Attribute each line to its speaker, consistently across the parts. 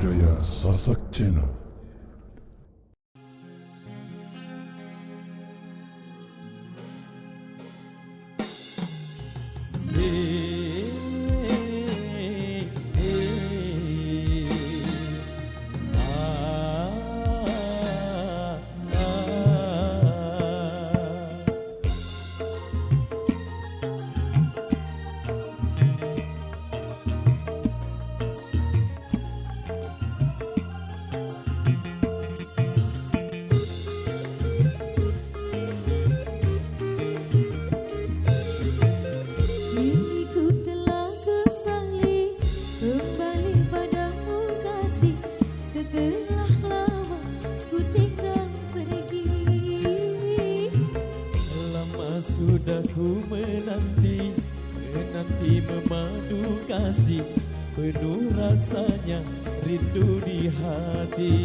Speaker 1: Budaya Sasak Channel.
Speaker 2: Sudah ku menanti memadu kasih, penuh rasanya rindu di hati.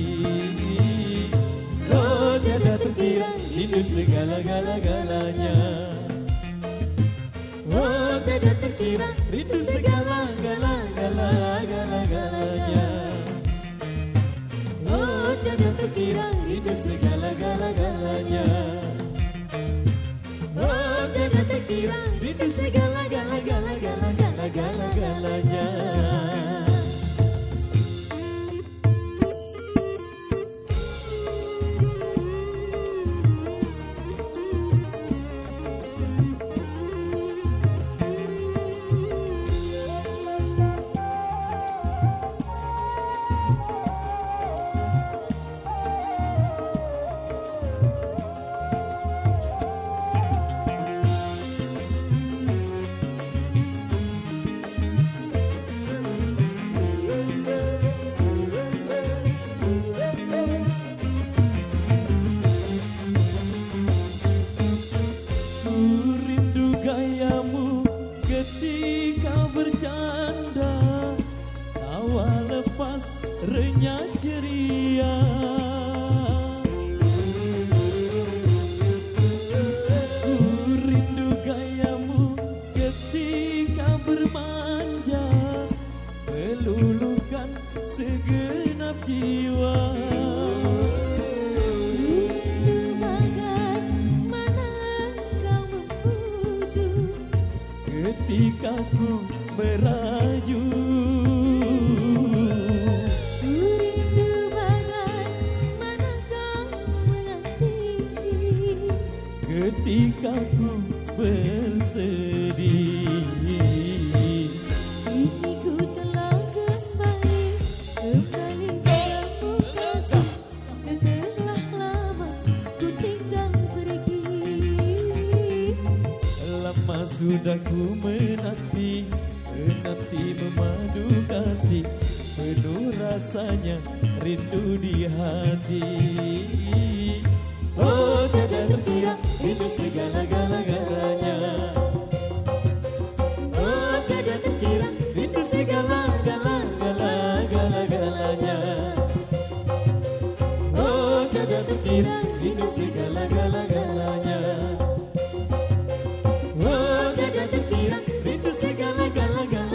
Speaker 2: Oh tiada terkira rindu segala-galanya. Oh tiada terkira rindu segala-galanya. Oh tiada terkira rindu segala-galanya. Oh tiada terkira rindu segala-galanya. Renyah ceria, ku rindu gayamu ketika bermanja, meluluhkan segenap jiwa.
Speaker 3: Rindu bagaimana kau memuju
Speaker 2: ketika ku meraju. Ketika ku bersedih,
Speaker 3: kini ku telah kembali padamu kasih. Setelah lama ku tinggal pergi.
Speaker 2: lama sudah ku menanti memadu kasih, penuh rasanya rindu di hati. Oh tiada terkira rindu segala-galanya. Oh tiada terkira rindu segala-galanya. Oh tiada terkira rindu segala-galanya. Oh tiada terkira rindu segala-galanya.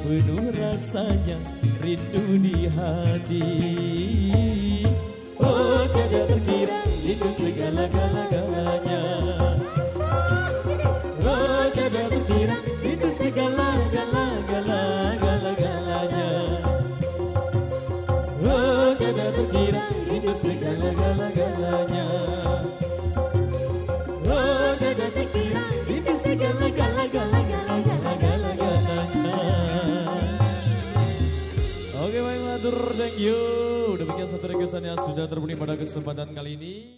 Speaker 2: penuh rasanya rindu di hati. Oh tiada terkira rindu segala-galanya. Oh tiada terkira rindu segala-galanya. Oh tiada terkira rindu segala-galanya. Oh tiada terkira rindu segala-galanya. Oke baik matur, thank you. Demikian satu requestan yang sudah terbunyi pada kesempatan kali ini.